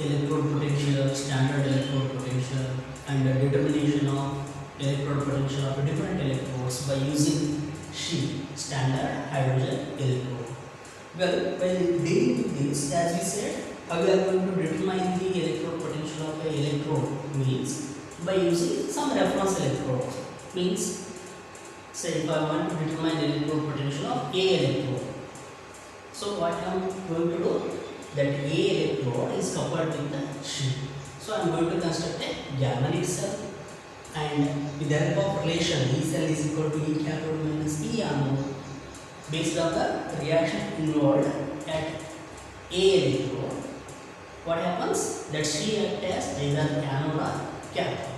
electrode potential, standard electrode potential, and the determination of electrode potential of different electrodes by using SHE, standard hydrogen electrode. Well, while dealing with this, as we said, how we are going to determine the electrode potential of an electrode means by using some reference electrode. Means, say if I want to determine the electrode potential of A electrode, so what I am going to do, that A electrode is coupled with the SHE. So I am going to construct a diagonal itself, and with the help of relation E cell is equal to E cathode minus E anode, based on the reaction involved at A electrode, what happens, that SHE acts as either anode or cathode.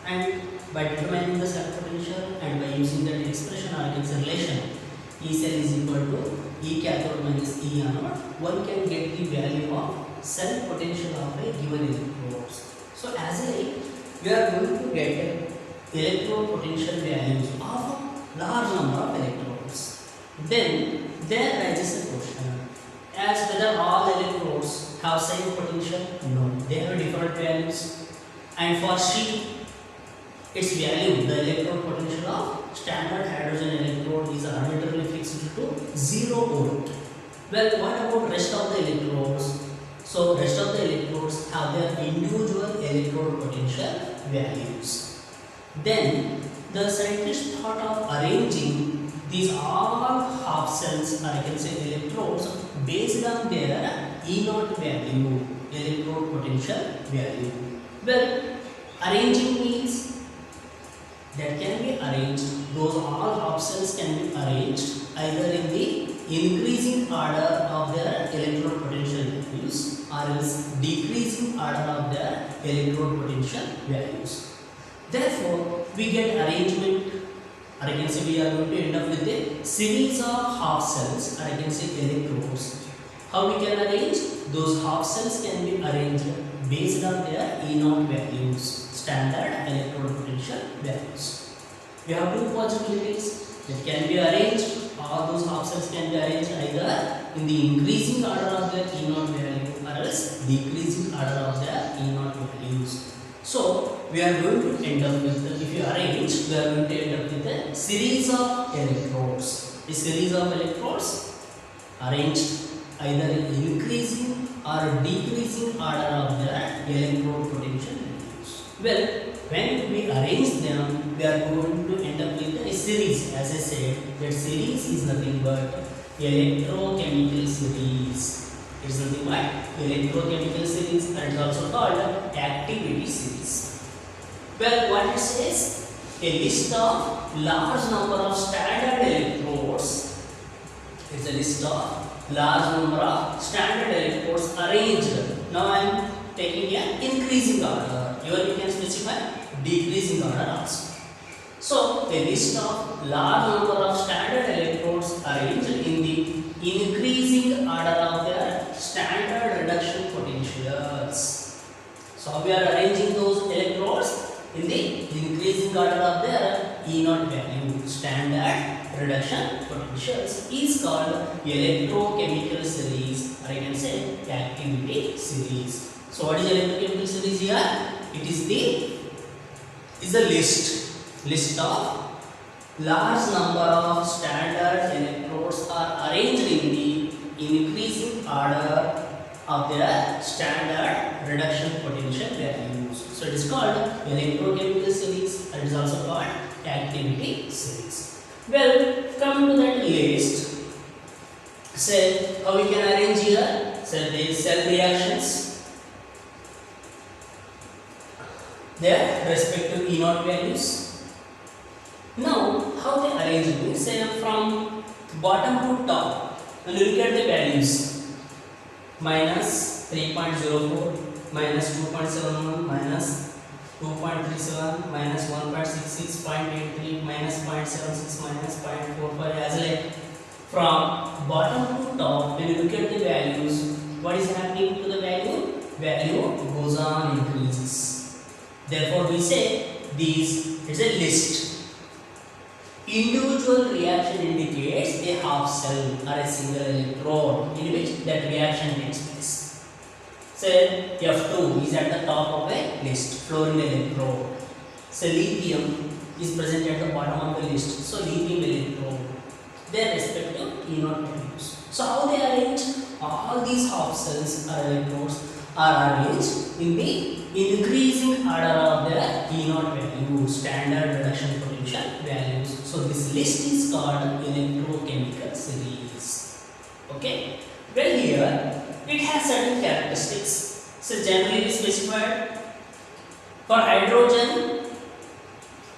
And by determining the cell potential and by using that expression or its relation, E cell is equal to E cathode minus E anode, one can get the value of cell potential of a given electrode. So as a we are going to get electrode potential values of a large number of electrodes. Then there arises a question as whether all electrodes have same potential. No, they have different values, and for SHE, its value, the electrode potential of standard hydrogen electrode is arbitrarily fixed to 0 volt. Well, what about rest of the electrodes? So rest of the electrodes have their individual electrode potential values. Then the scientists thought of arranging these all half cells, or I can say electrodes, based on their E0 value, electrode potential value. Well, arranging means that can be arranged, those all half cells can be arranged either in the increasing order of their electrode potential values or else decreasing order of their electrode potential values. Therefore, we get arrangement, or I can say we are going to end up with a series of half cells, or I can say electrodes. How we can arrange? Those half cells can be arranged based on their E0 values, standard electrode potential values. We have two possibilities that can be arranged. All those half cells can be arranged either in the increasing order of their E0 value or else decreasing order of their E0 values. So we are going to end up with, if you arrange, we are going to end up with a series of electrodes. A series of electrodes arranged either in increasing or decreasing order of their electrode potential values. Well, when we arrange them, we are going to end up with a series. As I said, that series is nothing but electrochemical series. It is nothing but electrochemical series, and it is also called activity series. Well, what it says? A list of large number of standard electrodes. It's a list of large number of standard electrodes arranged. Now I am taking an increasing order. Here you can specify decreasing order also. So a list of large number of standard electrodes arranged in the increasing order of their standard reduction potentials. So we are arranging those electrodes in the increasing order of their E0 value, standard reduction potentials, is called electrochemical series, or I can say activity series. So what is electrochemical series here? It is a list of large number of standard electrodes are arranged in the increasing order of their standard reduction potential values. So it is called electrochemical series, and it is also called activity series. Well, coming to that list, say how we can arrange here. Say the cell reactions, their respective E0 values. Now, how they arrange it? Say from bottom to top, when you look at the values, minus 3.04, minus 2.71, minus 2.37, minus 1.66, 0.83, minus 0.76, minus 0.45, as like from bottom to top, when you look at the values, what is happening to the value? Value goes on increases. Therefore, we say these is a list. Individual reaction indicates a half cell or a single electrode in which that reaction takes place. Say F2 is at the top of a list, fluorine electrode. Say lithium is present at the bottom of the list, so lithium electrode. Their respective E naught values. So how they are arranged? All these half cells or electrodes are arranged in the increasing order of their E naught value, standard reduction potential values. So this list is called electrochemical series. Okay. Well, here it has certain characteristics. So generally specified for hydrogen.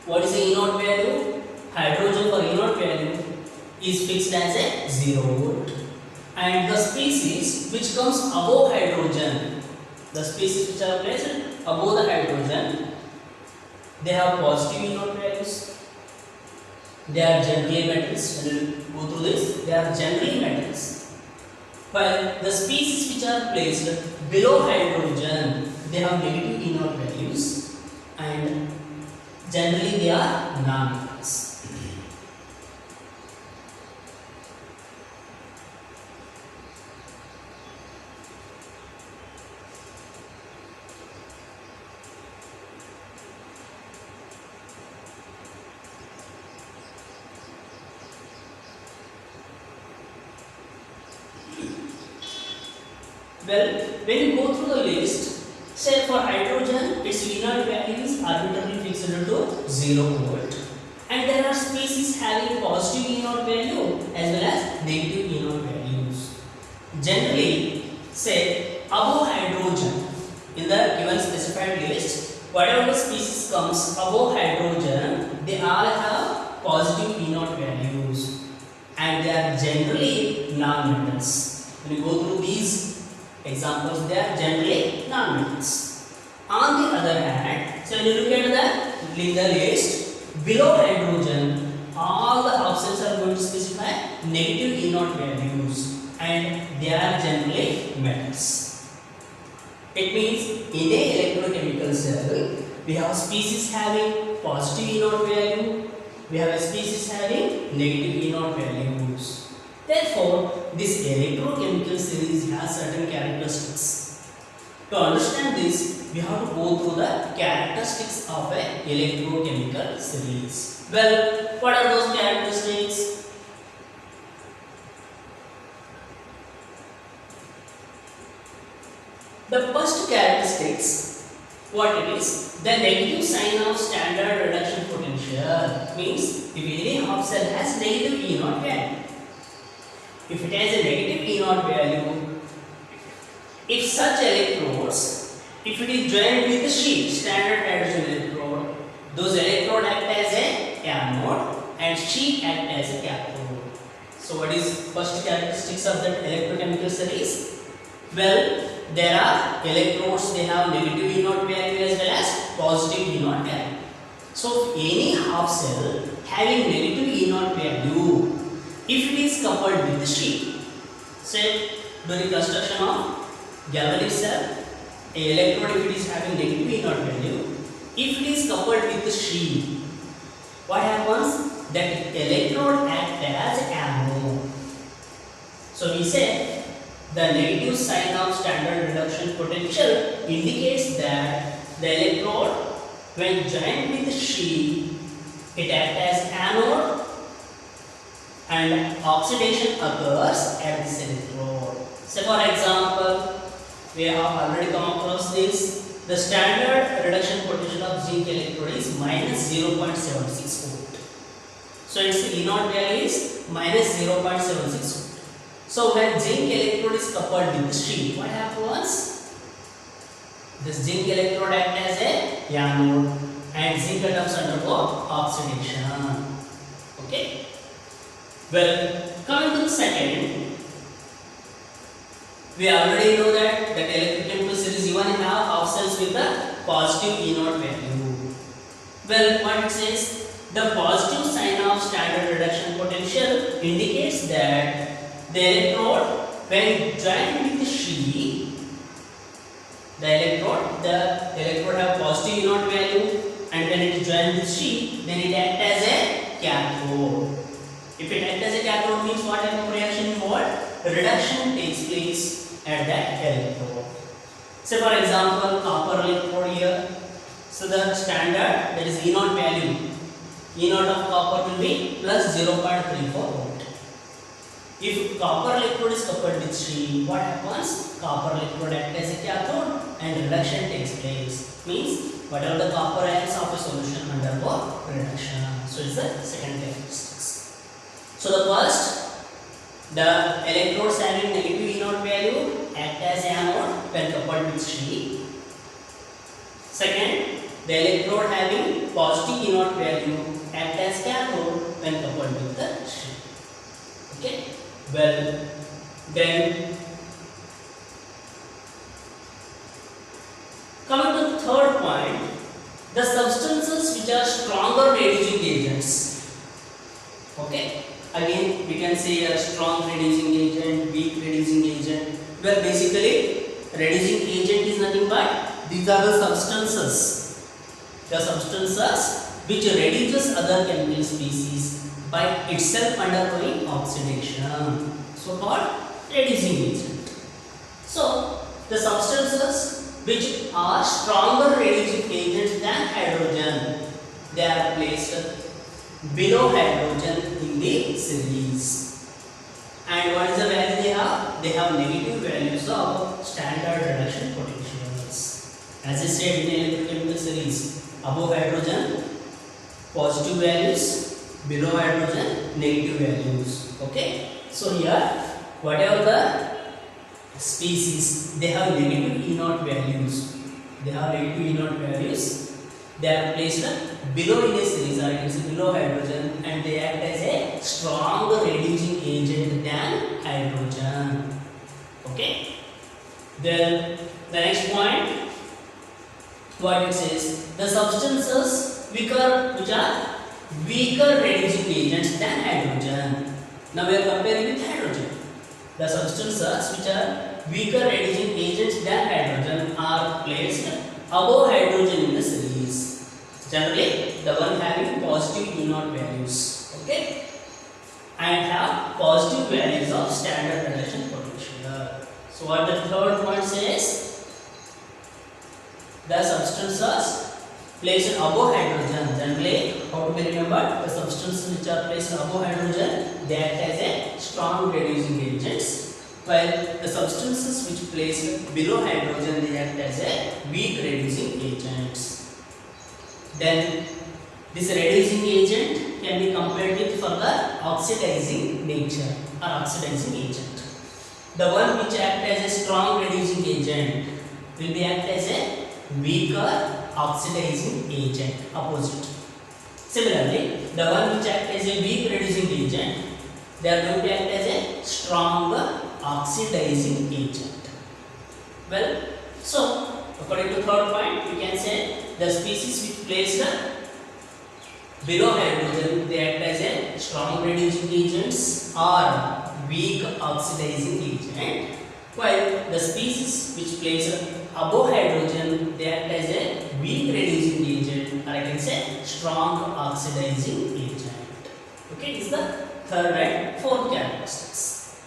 What is the E naught value? Hydrogen for E naught value is fixed as a 0 volt, and the species which comes above hydrogen, the species which are placed above the hydrogen, they have positive E naught values. They are generally metals. When you go through this, they are generally metals. While the species which are placed below hydrogen, they have negative E naught values, and generally they are non-metals. Well, when you go through the list, say for hydrogen, its E naught value is arbitrarily fixed to 0 volt, and there are species having positive E naught value as well as negative E naught values. Generally, say above hydrogen in the given specified list, whatever species comes above hydrogen, they all have positive E naught values, and they are generally non-metals. When you go through these examples, they are generally non-metals. On the other hand, so when you look at the list, below hydrogen, all the half cells are going to specify negative E naught values, and they are generally metals. It means in a electrochemical cell, we have species having positive E naught value, we have a species having negative E naught values. Therefore, this electrochemical series has certain characteristics. To understand this, we have to go through the characteristics of a electrochemical series. Well, what are those characteristics? The first characteristics, what it is, the negative sign of standard reduction potential means if any half cell has negative E naught value. If it has a negative E naught value, if such electrodes, if it is joined with the sheet, standard hydrogen electrode, those electrodes act as a anode and sheet act as a cathode. So what is first characteristics of that electrochemical series? Well, there are electrodes, they have negative E naught value as well as positive E naught value. So any half cell having negative E naught value, if it is coupled with the sheet, say during construction of galvanic cell, a electrode if it is having negative E naught value, if it is coupled with the sheet, what happens? That electrode acts as anode. So we say the negative sign of standard reduction potential indicates that the electrode, when joined with the sheet, it acts as anode and oxidation occurs at this electrode. So for example, we have already come across this. The standard reduction potential of zinc electrode is minus 0.76 volt. So its E naught value is minus 0.76 volt. So when zinc electrode is coupled with the sheet, what happens? This zinc electrode acts as a anode and zinc atoms undergo oxidation. Okay. Well, coming to the second, we already know that electrochemical series even have half cells with a positive E naught value. Well, what it says, the positive sign of standard reduction potential indicates that the electrode, when joined with the sheet, the electrode have positive E naught value, and when it is joined with sheet, then it acts as a cathode. If it acts as a cathode means what type of reaction involved? Reduction takes place at that electrode. Say for example, copper electrode here. So the standard, that is E naught value, E naught of copper will be plus 0.34 volt. If copper electrode is coupled with She, what happens? Copper electrode acts as a cathode and reduction takes place. Means whatever the copper ions of a solution undergo reduction. So it's the second characteristics. So the first, the electrodes having negative E naught value act as anode when coupled with She. Second, the electrode having positive E naught value act as cathode when coupled with the She. Okay. Well, then coming to the third point, the substances which are stronger reducing agents. Okay. Again, we can say a strong reducing agent, weak reducing agent. Well, basically, reducing agent is nothing but these are the substances. The substances which reduces other chemical species by itself undergoing oxidation. So called reducing agent. So, the substances which are stronger reducing agents than hydrogen, they are placed below hydrogen in the series. And what is the value they have? They have negative values of standard reduction potentials. As I said in the electrochemical series, above hydrogen positive values, below hydrogen negative values. Okay. So here whatever the species, they have negative E naught values. They have negative E naught values. They are placed below in a series, or you can say below hydrogen, and they act as a stronger reducing agent than hydrogen. Okay. Then the next point, what it says, the substances which are weaker reducing agents than hydrogen. Now we are comparing with hydrogen. The substances which are weaker reducing agents than hydrogen are placed above hydrogen in the series. Generally, the one having positive E naught values, okay, and have positive values of standard reduction potential. So what the third point says, the substances placed above hydrogen, generally how to be remembered, the substances which are placed above hydrogen, they act as a strong reducing agents, while the substances which placed below hydrogen, they act as a weak reducing agents. Then this reducing agent can be compared with further oxidizing nature or oxidizing agent. The one which act as a strong reducing agent will be act as a weaker oxidizing agent, opposite. Similarly, the one which act as a weak reducing agent, they are going to act as a stronger oxidizing agent. Well, so according to third point, we can say the species which placed below hydrogen, they act as a strong reducing agents or weak oxidizing agent, while the species which placed above hydrogen, they act as a weak reducing agent, or I can say strong oxidizing agent. Okay, this is the third and fourth characteristics.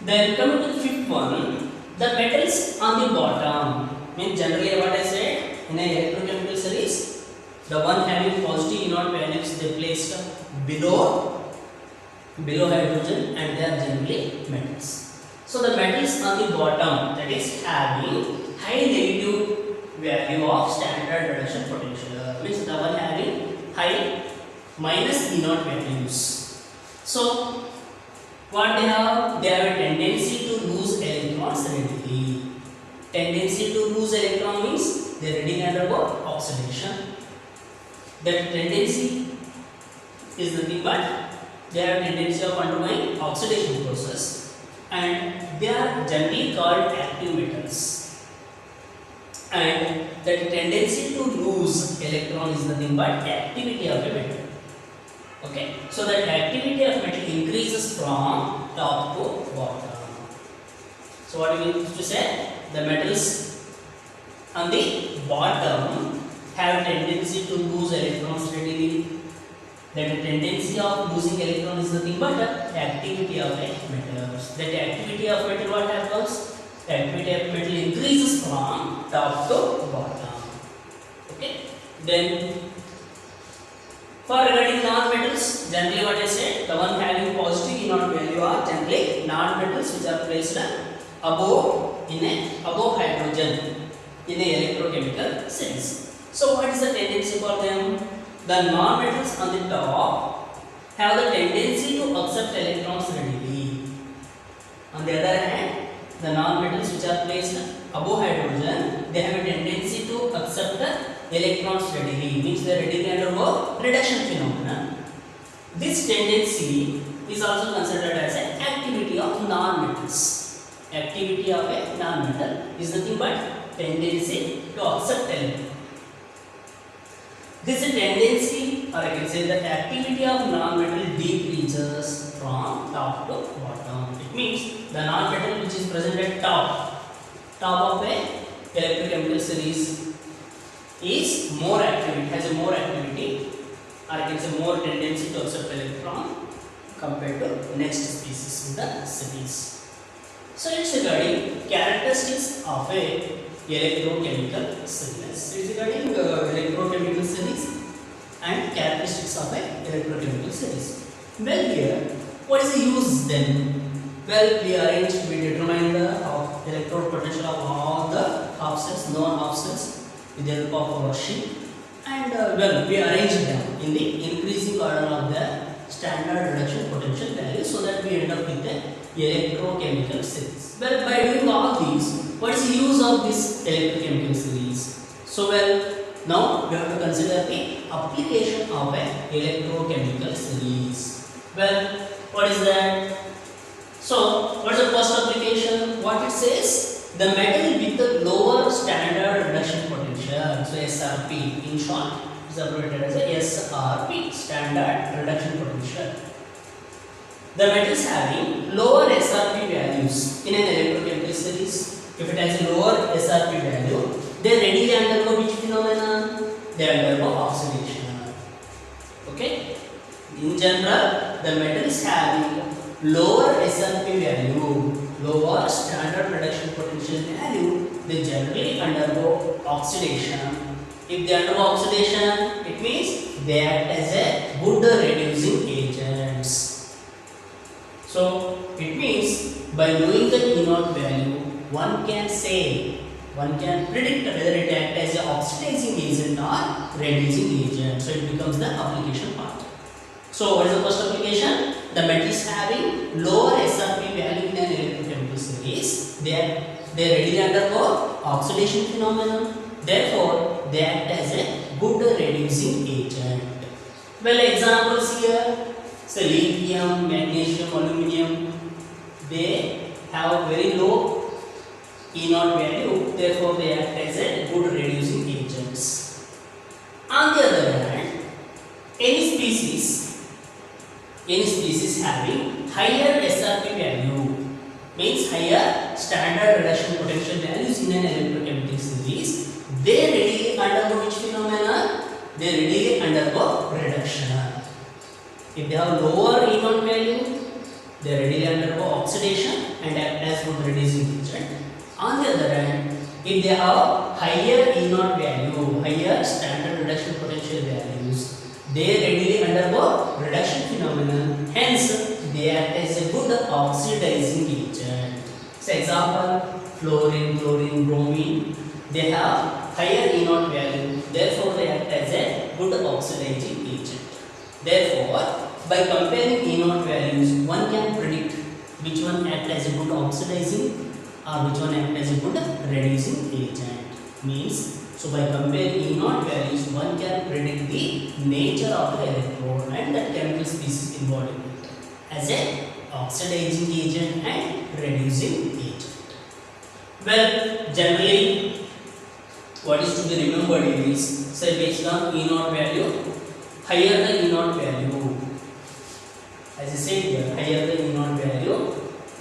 Then coming to the fifth one, the metals on the bottom. Means generally what I said in a electrochemical series, the one having positive E naught values, they placed below hydrogen, and they are generally metals. So the metals on the bottom, that is having high negative value of standard reduction potential, means the one having high minus E naught values. So what they have? They have a tendency to lose electrons readily. Tendency to lose electron means they readily undergo oxidation. That tendency is nothing but they have tendency of undergoing oxidation process, and they are generally called active metals. And that tendency to lose electron is nothing but activity of a metal. Okay, so that activity of metal increases from top to bottom. So what do we mean to say? The metals on the bottom have tendency to lose electrons readily. That tendency of losing electron is nothing but the activity of a metal. That activity of metal, what happens? The activity of metal from top to bottom. Okay. Then for regarding non-metals, generally what I said, the one having positive E naught value are generally non-metals which are placed above hydrogen in a electrochemical sense. So what is the tendency for them? The non-metals on the top have the tendency to accept electrons readily. On the other hand, the non-metals which are placed above hydrogen, they have a tendency to accept the electrons readily, means they readily undergo reduction phenomenon. This tendency is also considered as an activity of non-metals. Activity of a non-metal is nothing but tendency to accept electrons. This tendency, or I can say the activity of non-metal decreases from top to bottom. It means the non-metal which is present at top of a electrochemical series is more active. It has a more activity, or I can say more tendency to accept electron compared to next species in the series. So it's regarding characteristics of a electrochemical series. It's regarding electrochemical series and characteristics of a electrochemical series. Well, here, what is the use then? Well, we determine the electrode potential of all the half cells, known half cells, with the help of our sheet, and we arrange them in the increasing order of the standard reduction potential value, so that we end up with the electrochemical series. Well, by doing all these, what is the use of this electrochemical series? So, now we have to consider the application of a electrochemical series. Well, what is that? So, what is the first application? What it says? The metal with the lower standard reduction potential, so SRP in short, is abbreviated as a SRP, standard reduction potential. The metals having lower SRP values in an electrochemical series, if it has a lower SRP value, they readily undergo which phenomenon? They undergo oxidation. Okay? In general, the metals having lower SRP value, lower standard reduction potential value, they generally undergo oxidation. If they undergo oxidation, it means they act as a good reducing agents. So, it means by knowing the E naught value, one can predict whether it acts as an oxidizing agent or reducing agent. So, it becomes the application part. So, what is the first application? The metals having lower SRP value in an electrochemical series, they readily undergo oxidation phenomenon. Therefore, they act as a good reducing agent. Well, examples here, say lithium, magnesium, aluminum, they have very low E naught value. Therefore, they act as a good reducing agents. On the other hand, any species having higher SRP value, means higher standard reduction potential values in an electrochemical series, they readily undergo which phenomenon? They readily undergo reduction. If they have lower E naught value, they readily undergo oxidation and act as good reducing agent. On the other hand, if they have higher E naught value, higher standard reduction potential values, they readily undergo reduction phenomenon. Hence, they act as a good oxidizing agent. So, example, fluorine, chlorine, bromine, they have higher E naught value. Therefore, they act as a good oxidizing agent. Therefore, by comparing E naught values, one can predict which one act as a good oxidizing or which one act as a good reducing agent. Means, so by comparing E naught values, one can predict the nature of the electrode and the chemical species involved in it as a oxidizing agent and reducing agent. Well, generally, what is to be remembered is, say based on E naught value, higher the E naught value, as I said here, higher the E naught value,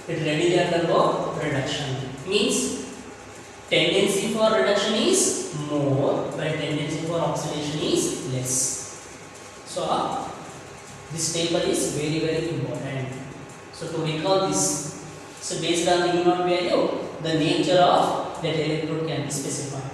it readily undergo reduction. Means tendency for reduction is more, but tendency for oxidation is less. So, this table is very important. So, to recall this, so based on E naught value, the nature of that electrode can be specified.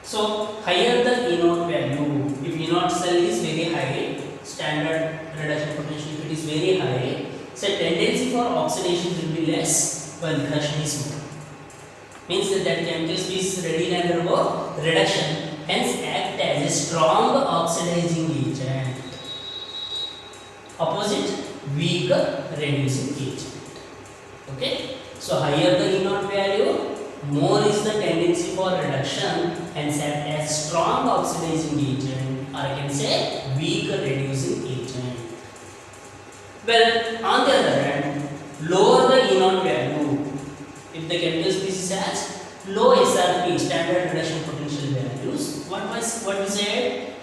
So higher the E0 value, if E0 cell is very high, standard reduction potential if it is very high, so tendency for oxidation will be less while reduction is more. Means that chemical species readily undergo reduction, hence act as a strong oxidizing agent. Opposite, weak reducing agent. Okay. So higher the E0 value, more is the tendency for reduction, hence act as strong oxidizing agent, or I can say weak reducing agent. Well, on the other hand, lower the E0 value, if the chemical species has low SRP, standard reduction potential values, what we said,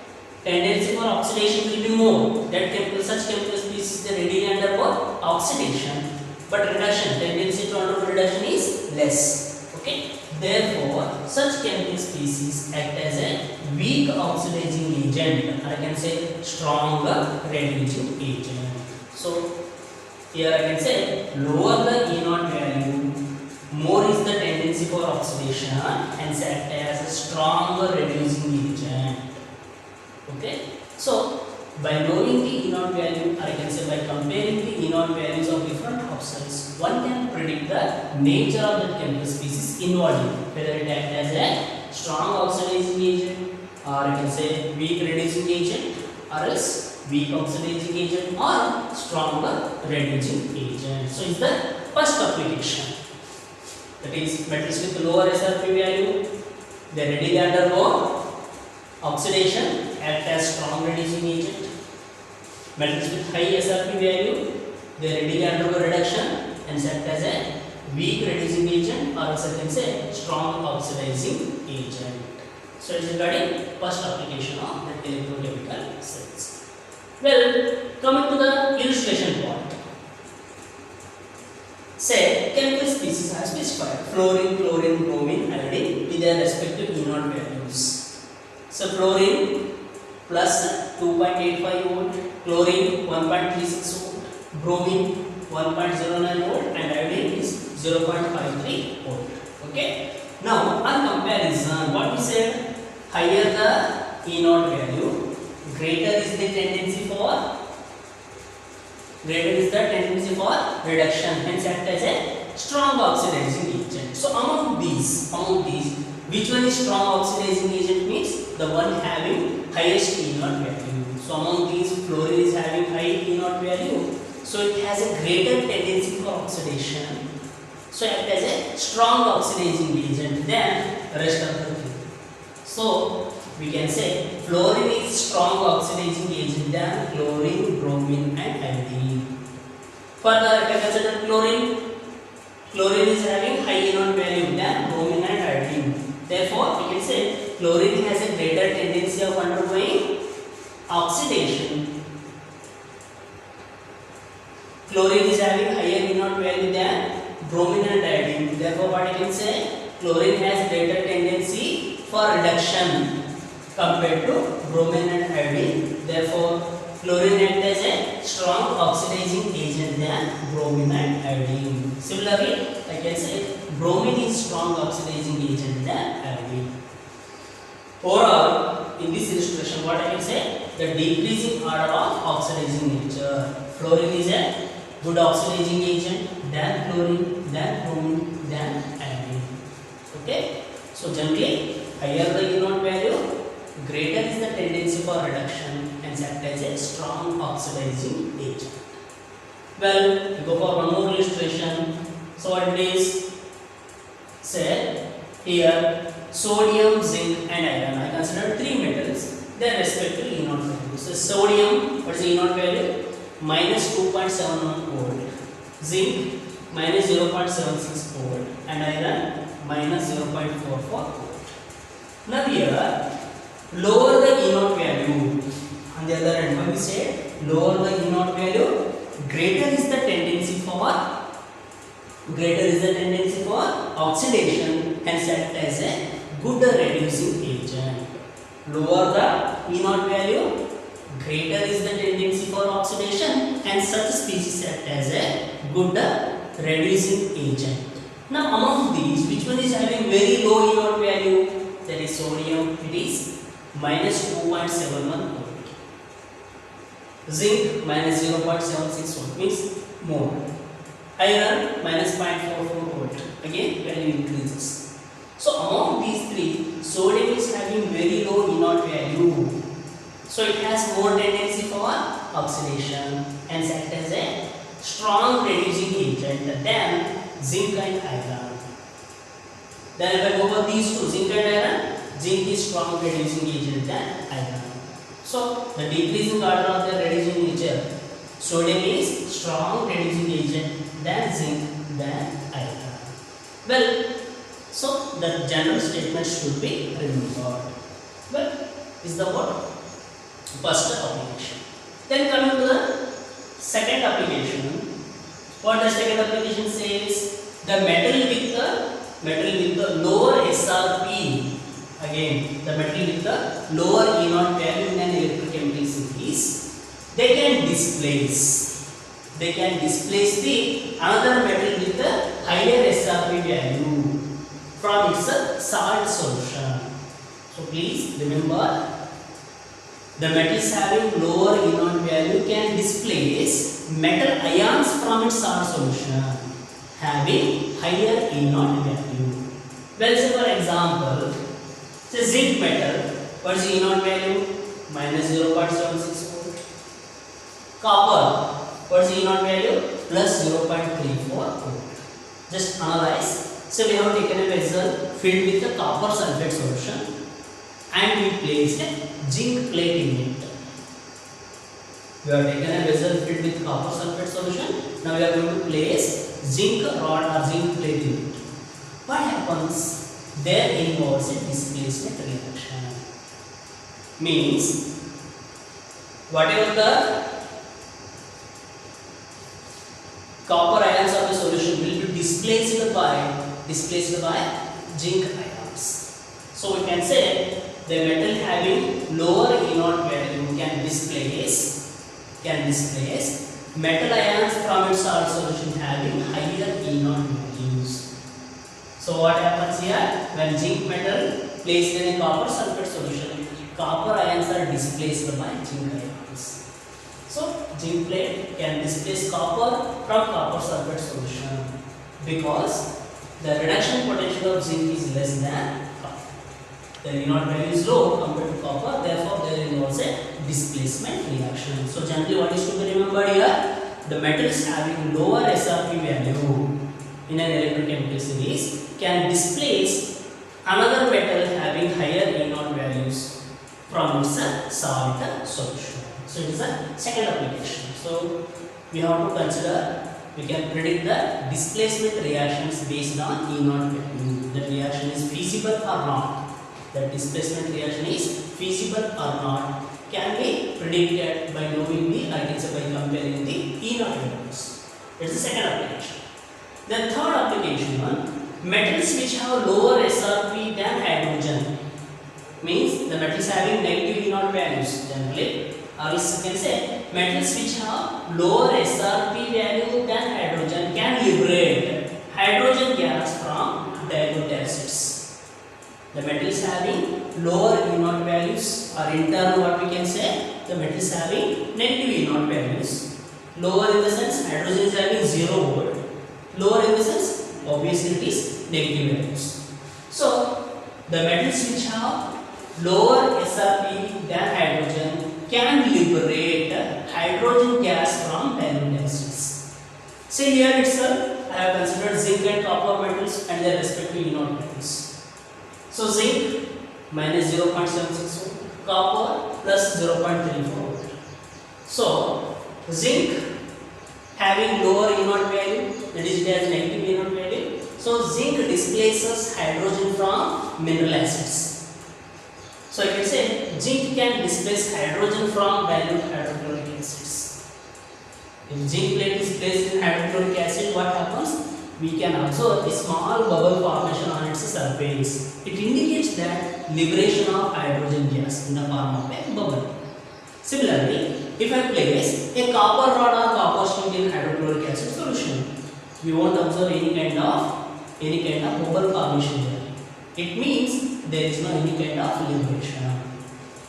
tendency for oxidation will be more. That such chemical species they readily undergo oxidation, but reduction, tendency to undergo reduction is less. Okay. Therefore, such chemical species act as a weak oxidizing agent, or I can say strong reducing agent. So here I can say lower the E0 value, more is the tendency for oxidation, hence act as a strong reducing agent. Okay. So by knowing the E0 value, or I can say by comparing the E0 values of different oxides, one can predict the nature of that chemical species involved, whether it acts as a strong oxidizing agent, or I can say weak reducing agent, or else weak oxidizing agent, or strong reducing agent. So is the first application. That is, metals with lower SRP value, they readily undergo oxidation, act as strong reducing agent. Metals with high SRP value, they readily undergo reduction and act as a weak reducing agent, or else I can say strong oxidizing agent. So it is regarding first application of the electrochemical cells. Well, coming to the illustration part. Say chemical species are specified: fluorine, chlorine, bromine, iodine with their respective E0 values. So fluorine plus 2.85 volt, chlorine 1.36 volt, bromine 1.09 volt, and iodine is 0.53 volt. Okay. Now on comparison, what we said, higher the E0 value, greater is the tendency for reduction, hence act as a strong oxidizing agent. So among these, which one is strong oxidizing agent means the one having highest E0 value. So among these, fluorine is having high E0 value, so it has a greater tendency for oxidation. So act as a strong oxidizing agent than the rest of the thing. So we can say fluorine is strong oxidizing agent than chlorine, bromine, and iodine. Further, if I consider chlorine is having high E0 value than bromine and iodine. Therefore, we can say chlorine has a greater tendency of undergoing oxidation. Chlorine is having higher E0 value than bromine and iodine. Therefore, what I can say, chlorine has greater tendency for reduction compared to bromine and iodine. Therefore, chlorine acts as a strong oxidizing agent than bromine and iodine. Similarly, I can say bromine is strong oxidizing agent than iodine. Overall, in this illustration, what I can say, the decreasing order of oxidizing nature. Fluorine is a good oxidizing agent than chlorine, than bromine, than iodine. Okay. So generally, higher the E0 value, greater is the tendency for reduction and act as a strong oxidizing agent. Well, we go for one more illustration. So what it is, say here sodium, zinc, and iron. I consider three metals. Their respective E0 values. So sodium, what is the E0 value? Minus 2.71 volt. Zinc minus 0.76 volt, and iron minus 0.44 volt. Now here, lower the E0 value. On the other hand, when we say lower the E0 value, greater is the tendency for oxidation, hence act as a good reducing agent. Lower the E0 value, greater is the tendency for oxidation, and such species act as a good reducing agent. Now among these, which one is having very low inert value? That is sodium. It is minus 2.71 volt. Zinc minus 0.76 volt means more. Iron minus 0.44 volt. Again value increases. So among these three, sodium is having very low inert value. So it has more tendency for oxidation and act as a strong reducing agent than zinc and iron. Then if I go for these two, zinc and iron, zinc is strong reducing agent than iron. So the decreasing order of the reducing nature, sodium is strong reducing agent than zinc than iron. Well, so the general statement should be remembered. Well, is the what? First application. Then coming to the second application. What the second application says? The metal with the lower SRP. Again, the metal with the lower inert value in an electrochemical series, they can displace the another metal with the higher SRP value from its salt solution. So please remember, the metals having lower inert value can displace metal ions from its salt solution having higher inert value. Well, say for example, say zinc metal, what is the inert value? Minus 0.76 volt. Copper, what is the inert value? Plus 0.34 volt. Just analyze. So we have taken a vessel filled with the copper sulfate solution and we placed a zinc plate in it. We have taken a vessel filled with copper sulfate solution. Now we are going to place zinc rod or zinc plate in it. What happens? There involves a displacement reaction. Means whatever the copper ions of the solution will be displaced by zinc ions. So we can say the metal having lower inert value can displace metal ions from its salt solution having higher inert values. So what happens here? When zinc metal placed in a copper sulfate solution, copper ions are displaced by zinc ions. So zinc plate can displace copper from copper sulfate solution because the reduction potential of zinc is less than copper. The inert value is low compared to copper, therefore there involves a displacement reaction. So generally what is to be remembered here? The metals having lower SRP value in an electrochemical series can displace another metal having higher inert values from its salt solution. So it is a second application. So we have to consider, we can predict the displacement reactions based on inert value. The reaction is feasible or not. The displacement reaction is feasible or not can be predicted by knowing the, I can say by comparing the inert values. It is the second application. The third application one, metals which have lower SRP than hydrogen, means the metals having negative inert values generally, or else you can say metals which have lower SRP value than hydrogen can liberate hydrogen gas from dilute acids. The metals having lower inert values, or in turn what we can say, the metals having negative inert values. Lower in the sense hydrogen is having 0 volt. Lower in the sense obviously it is negative values. So the metals which have lower SRP than hydrogen can liberate hydrogen gas from dilute acids. See here itself I have considered zinc and copper metals and their respective inert values. So zinc minus 0.76 volt, copper plus 0.34 volt. So zinc having lower inert value, that is it has negative inert value. So zinc displaces hydrogen from mineral acids. So I can say zinc can displace hydrogen from dilute hydrochloric acids. If zinc plate is placed in hydrochloric acid, what happens? We can observe a small bubble formation on its surface. It indicates that liberation of hydrogen gas in the form of a bubble. Similarly, if I place a copper rod or copper string in hydrochloric acid solution, we won't observe any kind of any kind of mobile formation there. It means there is no any kind of liberation.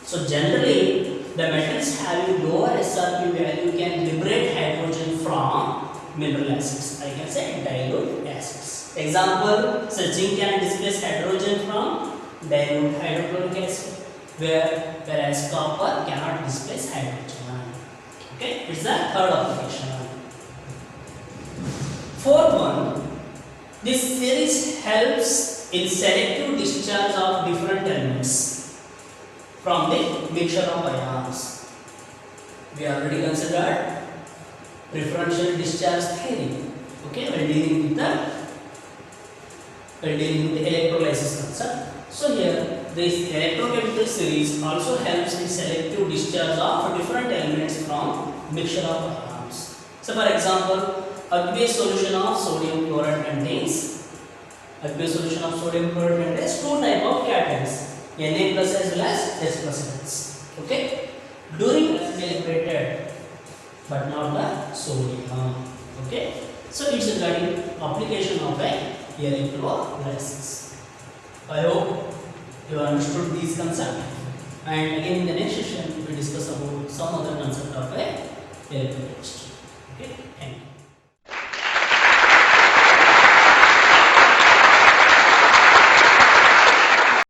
So generally, the metals having lower SRP value can liberate hydrogen from mineral acids. I can say dilute acids. Example, so zinc can displace hydrogen from dilute hydrochloric acid, whereas copper cannot displace hydrogen. Okay, it's the third application. Fourth one, this series helps in selective discharge of different elements from the mixture of ions. We already considered preferential discharge theory. Okay, when dealing with the electrolysis concept. So here, this electrochemical series also helps in selective discharge of different elements from mixture of ions. So for example, aqueous solution of sodium chloride contains two type of cations, Na plus as well as S plus ions. Okay, during liberated but not the sodium. Okay, so it's regarding application of a electrolysis. I hope you understood these concepts, and again in the next session we discuss about some other concept of a electrochemistry.